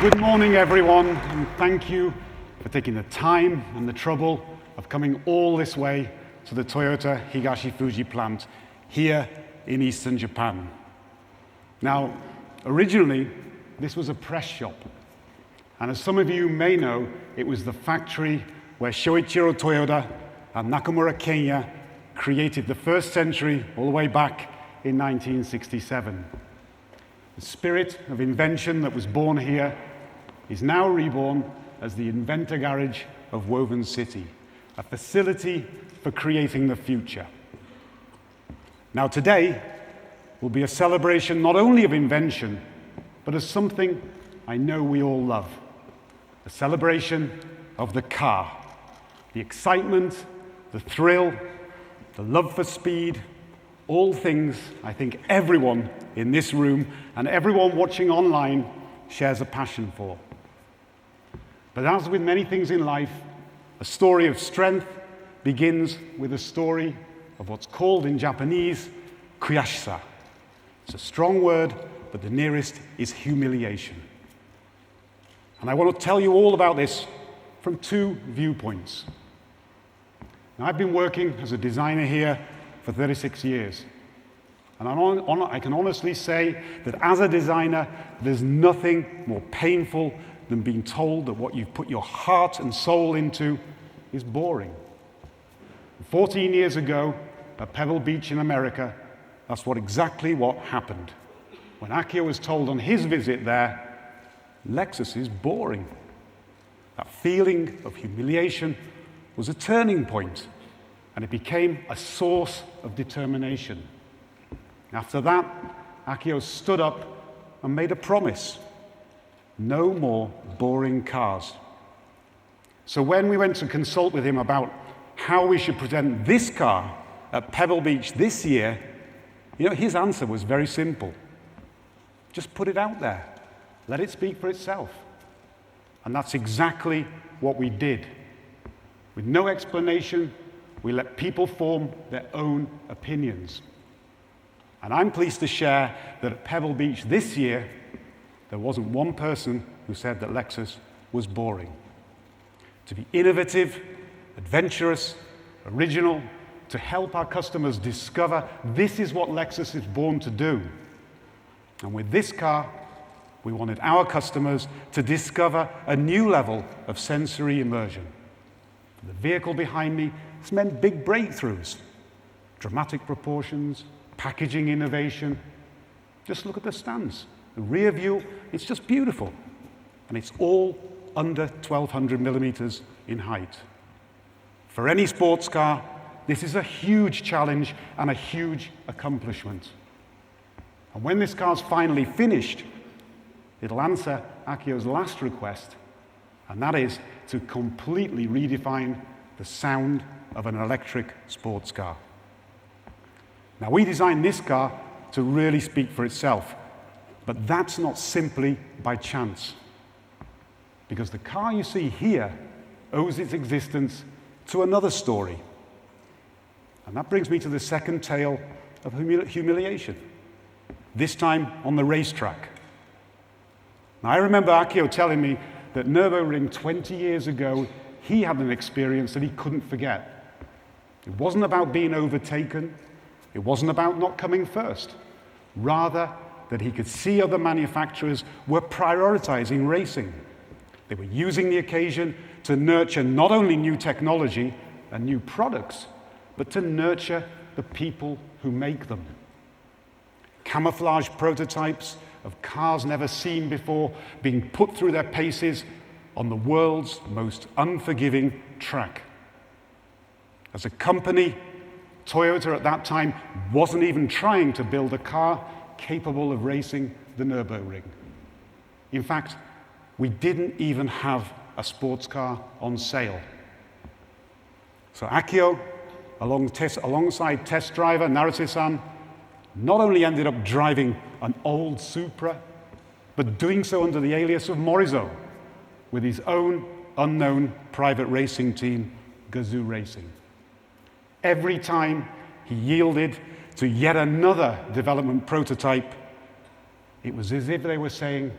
Good morning, everyone, and thank you for taking the time and the trouble of coming all this way to the Toyota Higashi Fuji plant here in Eastern Japan. Now, originally, this was a press shop, and as some of you may know, it was the factory where Shoichiro Toyoda and Nakamura Kenya created the first century all the way back in 1967. The spirit of invention that was born here is now reborn as the Inventor Garage of Woven City, a facility for creating the future. Now today will be a celebration not only of invention, but of something I know we all love, a celebration of the car, the excitement, the thrill, the love for speed, all things I think everyone in this room and everyone watching online shares a passion for. But as with many things in life, a story of strength begins with a story of what's called in Japanese, kuyashisa. It's a strong word, but the nearest is humiliation. And I want to tell you all about this from two viewpoints. Now, I've been working as a designer here for 36 years. And I can honestly say that as a designer, there's nothing more painful than being told that what you've put your heart and soul into is boring. 14 years ago, at Pebble Beach in America, that's exactly what happened. When Akio was told on his visit there, Lexus is boring. That feeling of humiliation was a turning point, and it became a source of determination. After that, Akio stood up and made a promise. No more boring cars. So when we went to consult with him about how we should present this car at Pebble Beach this year, his answer was very simple. Just put it out there. Let it speak for itself. And that's exactly what we did. With no explanation, we let people form their own opinions. And I'm pleased to share that at Pebble Beach this year, there wasn't one person who said that Lexus was boring. To be innovative, adventurous, original, to help our customers discover this is what Lexus is born to do. And with this car, we wanted our customers to discover a new level of sensory immersion. For the vehicle behind me, it's meant big breakthroughs, dramatic proportions, packaging innovation. Just look at the stands. The rear view, it's just beautiful. And it's all under 1,200 millimeters in height. For any sports car, this is a huge challenge and a huge accomplishment. And when this car's finally finished, it'll answer Akio's last request, and that is to completely redefine the sound of an electric sports car. Now, we designed this car to really speak for itself, but that's not simply by chance, because the car you see here owes its existence to another story. And that brings me to the second tale of humiliation, this time on the racetrack. Now, I remember Akio telling me that Nürburgring 20 years ago, he had an experience that he couldn't forget. It wasn't about being overtaken. It wasn't about not coming first. Rather, that he could see other manufacturers were prioritizing racing. They were using the occasion to nurture not only new technology and new products, but to nurture the people who make them. Camouflage prototypes of cars never seen before being put through their paces on the world's most unforgiving track. As a company, Toyota at that time wasn't even trying to build a car capable of racing the Nürburgring. In fact, we didn't even have a sports car on sale. So Akio, alongside test driver Naruse-san, not only ended up driving an old Supra, but doing so under the alias of Morizo, with his own unknown private racing team, Gazoo Racing. Every time he yielded to yet another development prototype, it was as if they were saying,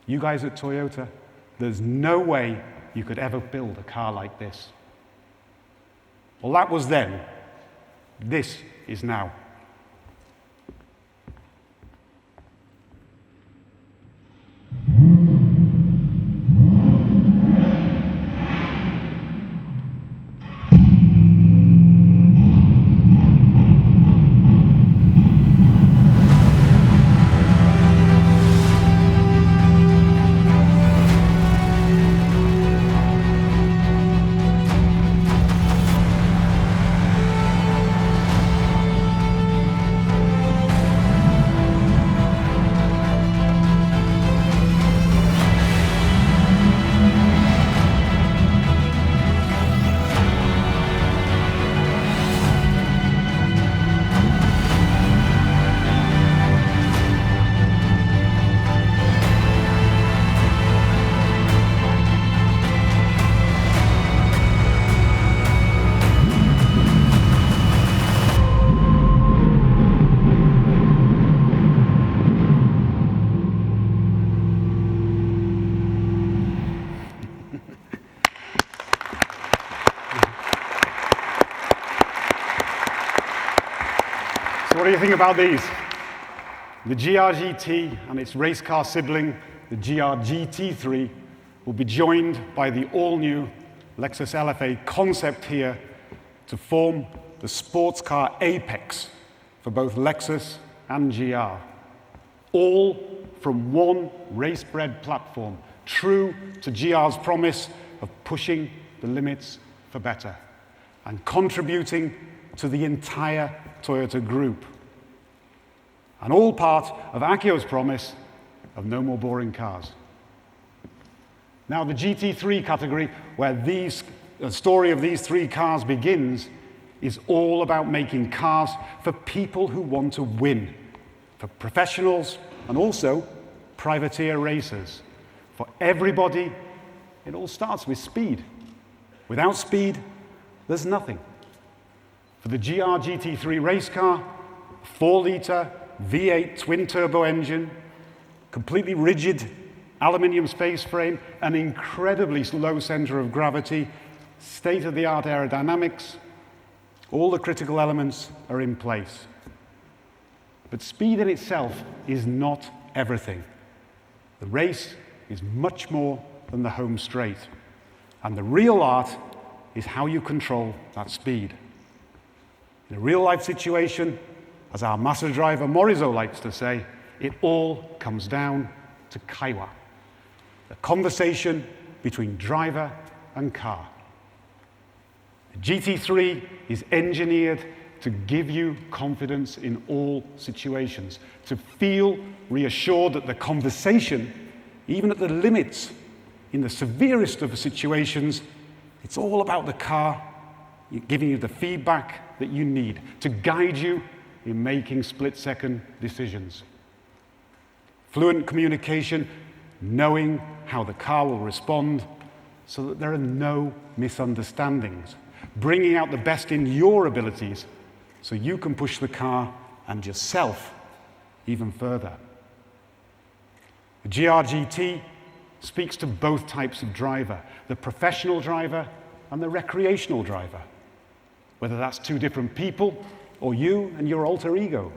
You guys at Toyota, there's no way you could ever build a car like this. Well, that was then. This is now. What do you think about these? The GR-GT and its race car sibling, the GR-GT3, will be joined by the all-new Lexus LFA Concept here to form the sports car apex for both Lexus and GR. All from one race-bred platform, true to GR's promise of pushing the limits for better and contributing to the entire Toyota group. And all part of Akio's promise of no more boring cars. Now, the GT3 category, where the story of these three cars begins, is all about making cars for people who want to win, for professionals and also privateer racers. For everybody, it all starts with speed. Without speed, there's nothing. For the GR GT3 race car, 4-liter V8 twin-turbo engine, completely rigid aluminium space frame, an incredibly low center of gravity, state-of-the-art aerodynamics, all the critical elements are in place. But speed in itself is not everything. The race is much more than the home straight. And the real art is how you control that speed. In a real-life situation, as our master driver Morizo likes to say, it all comes down to kaiwa, the conversation between driver and car. The GT3 is engineered to give you confidence in all situations, to feel reassured that the conversation, even at the limits, in the severest of situations, it's all about the car, giving you the feedback that you need to guide you in making split-second decisions. Fluent communication, knowing how the car will respond so that there are no misunderstandings, bringing out the best in your abilities so you can push the car and yourself even further. The GR-GT speaks to both types of driver, the professional driver and the recreational driver, whether that's two different people or you and your alter ego.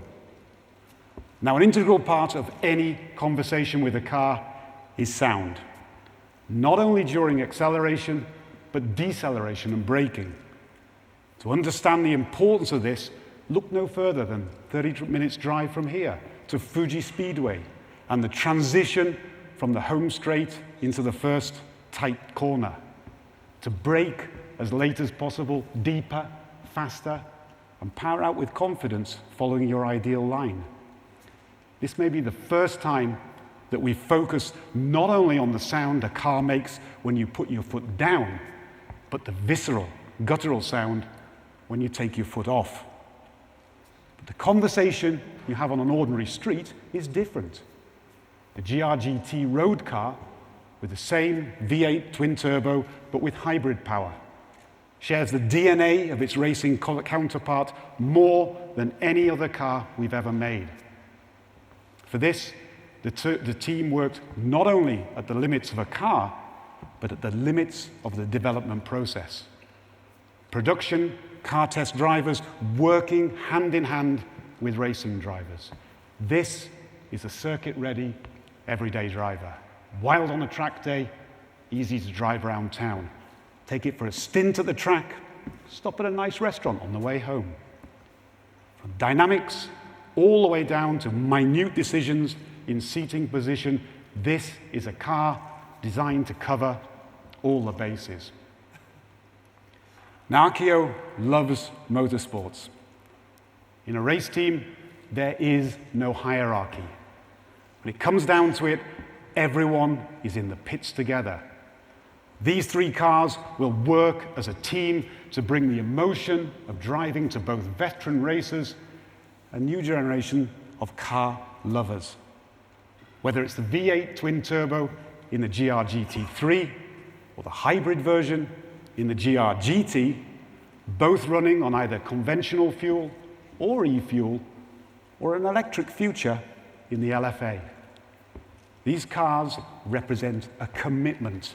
Now, an integral part of any conversation with a car is sound, not only during acceleration, but deceleration and braking. To understand the importance of this, look no further than 30 minutes drive from here to Fuji Speedway and the transition from the home straight into the first tight corner. To brake as late as possible, deeper, faster, and power out with confidence following your ideal line. This may be the first time that we focus not only on the sound a car makes when you put your foot down, but the visceral, guttural sound when you take your foot off. But the conversation you have on an ordinary street is different. The GR-GT road car, with the same V8 twin-turbo, but with hybrid power, shares the DNA of its racing counterpart more than any other car we've ever made. For this, the team worked not only at the limits of a car, but at the limits of the development process. Production car test drivers working hand in hand with racing drivers. This is a circuit-ready, everyday driver. Wild on a track day, easy to drive around town. Take it for a stint at the track, stop at a nice restaurant on the way home. From dynamics all the way down to minute decisions in seating position, this is a car designed to cover all the bases. Now, Akio loves motorsports. In a race team, there is no hierarchy. When it comes down to it, everyone is in the pits together. These three cars will work as a team to bring the emotion of driving to both veteran racers and new generation of car lovers. Whether it's the V8 twin-turbo in the GR GT3 or the hybrid version in the GR GT, both running on either conventional fuel or e-fuel, or an electric future in the LFA. These cars represent a commitment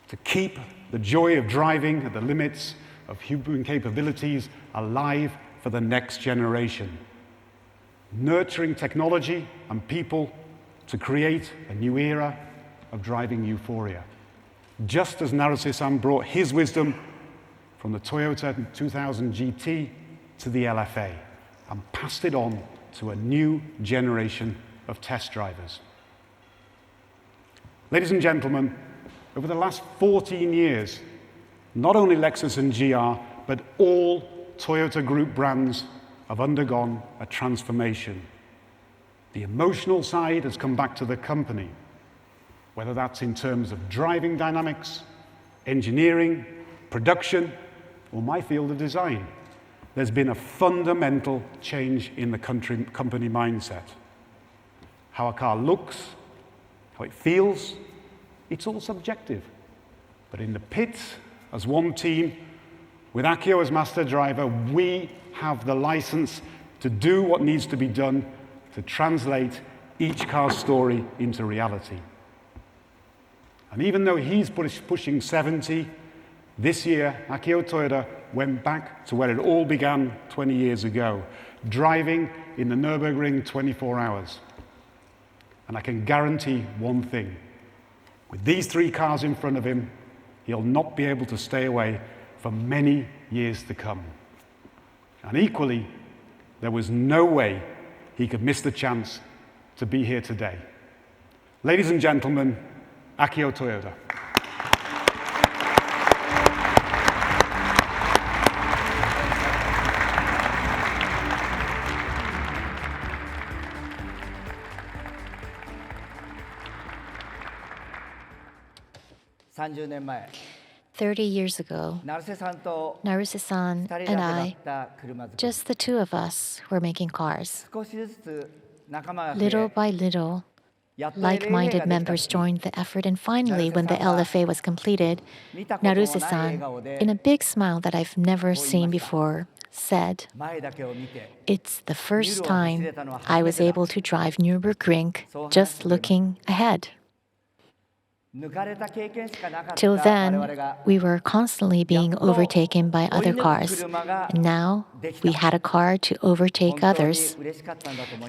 to keep the joy of driving at the limits of human capabilities alive for the next generation, nurturing technology and people to create a new era of driving euphoria. Just as Naruse-san brought his wisdom from the Toyota 2000 GT to the LFA and passed it on to a new generation of test drivers. Ladies and gentlemen, over the last 14 years, not only Lexus and GR, but all Toyota Group brands have undergone a transformation. The emotional side has come back to the company, whether that's in terms of driving dynamics, engineering, production, or my field of design. There's been a fundamental change in the company mindset. How a car looks, how it feels, it's all subjective. But in the pits, as one team, with Akio as master driver, we have the license to do what needs to be done to translate each car's story into reality. And even though he's pushing 70, this year, Akio Toyoda went back to where it all began 20 years ago, driving in the Nürburgring 24 hours. And I can guarantee one thing. With these three cars in front of him, he'll not be able to stay away for many years to come. And equally, there was no way he could miss the chance to be here today. Ladies and gentlemen, Akio Toyoda. Years 30 years ago, Naruse-san and I, just the two of us, were making cars. Little by little, like-minded members joined the effort, and finally, when the LFA was completed, Naruse-san, in a big smile that I've never seen before, said, "It's the first time I was able to drive Nürburgring just looking ahead." Till then, we were constantly being overtaken by other cars. And now we had a car to overtake others.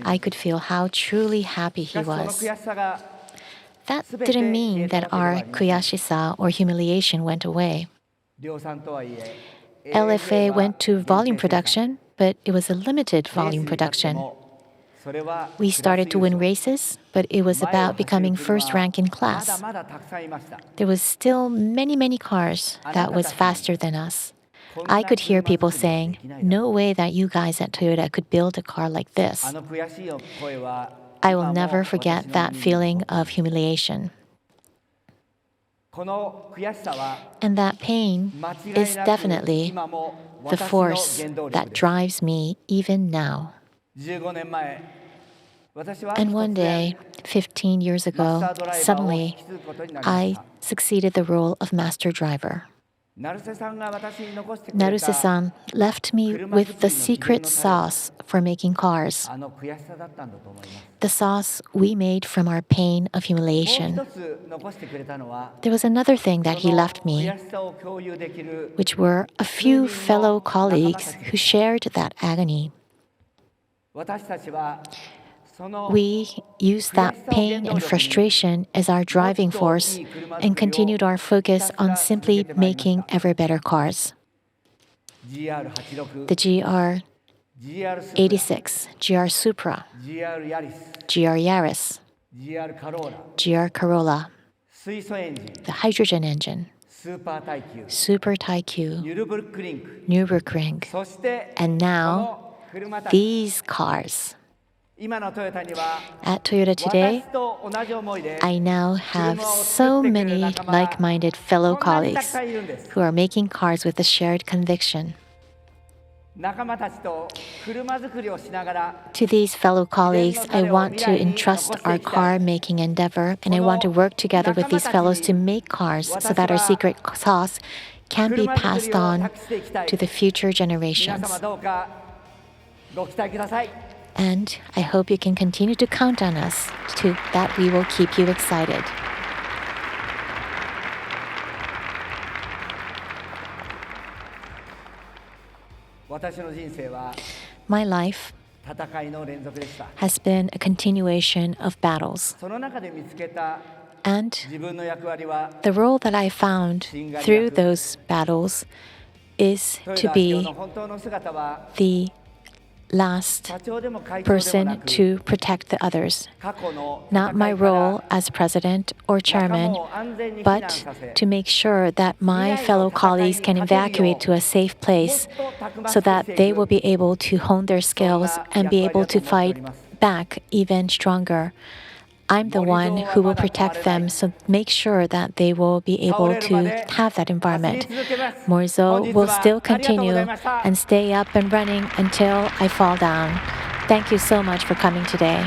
I could feel how truly happy he was. That didn't mean that our kuyashisa or humiliation went away. LFA went to volume production, but it was a limited volume production. We started to win races, but it was about becoming first rank in class. There was still many cars that was faster than us. I could hear people saying, "No way that you guys at Toyota could build a car like this." I will never forget that feeling of humiliation. And that pain is definitely the force that drives me even now. And one day, 15 years ago, suddenly, I succeeded the role of master driver. Naruse-san left me with the secret sauce for making cars, the sauce we made from our pain of humiliation. There was another thing that he left me, which were a few fellow colleagues who shared that agony. We used that pain and frustration as our driving force and continued our focus on simply making ever better cars. The GR86, GR Supra, GR Yaris, GR Corolla, the hydrogen engine, Super Taikyu, Nürburgring, and now these cars. At Toyota today, I now have so many like-minded fellow colleagues who are making cars with a shared conviction. To these fellow colleagues, I want to entrust our car-making endeavor, and I want to work together with these fellows to make cars so that our secret sauce can be passed on to the future generations. And I hope you can continue to count on us that we will keep you excited. My life has been a continuation of battles. And the role that I found through those battles is to be the last person to protect the others. Not my role as president or chairman, but to make sure that my fellow colleagues can evacuate to a safe place so that they will be able to hone their skills and be able to fight back even stronger. I'm the one who will protect them, so make sure that they will be able to have that environment. Morzo will still continue and stay up and running until I fall down. Thank you so much for coming today.